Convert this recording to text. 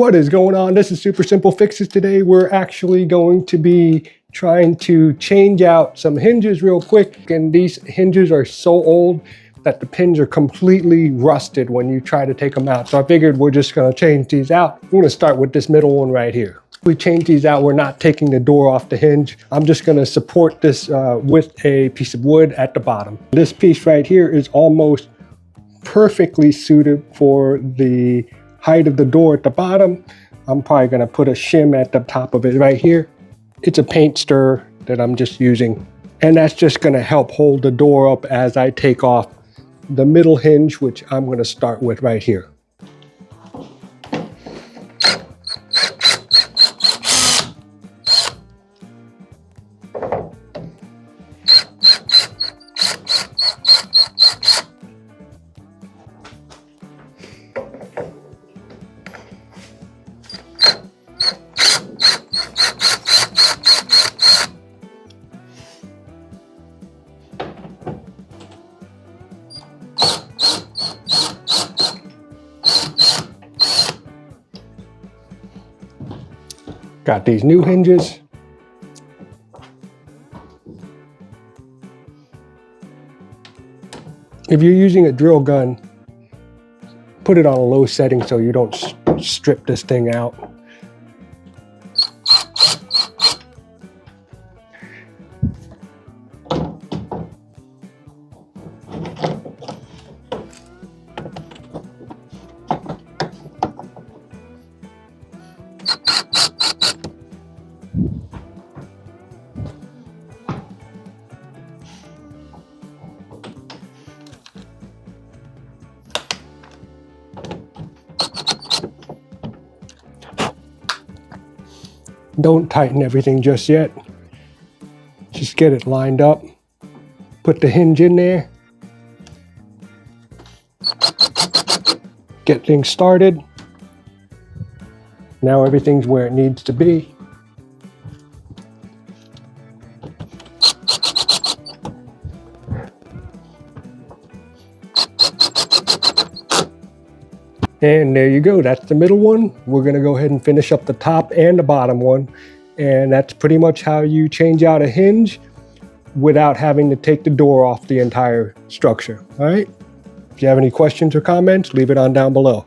What is going on? This is Super Simple Fixes. Today we're actually going to be trying to change out some hinges real quick, and these hinges are so old that the pins are completely rusted when you try to take them out. So I figured we're just going to change these out. We're going to start with this middle one right here. We change these out. We're not taking the door off the hinge. I'm just going to support this with a piece of wood at the bottom. This piece right here is almost perfectly suited for the height of the door at the bottom. I'm probably going to put a shim at the top of it right here. It's a paint stir that I'm just using, and that's just going to help hold the door up as I take off the middle hinge, which I'm going to start with right here. Got these new hinges. If you're using a drill gun, put it on a low setting so you don't strip this thing out. Don't tighten everything just yet. Just get it lined up. Put the hinge in there. Get things started. Now everything's where it needs to be. And there you go, that's the middle one. We're gonna go ahead and finish up the top and the bottom one. And that's pretty much how you change out a hinge without having to take the door off the entire structure, all right? If you have any questions or comments, leave it on down below.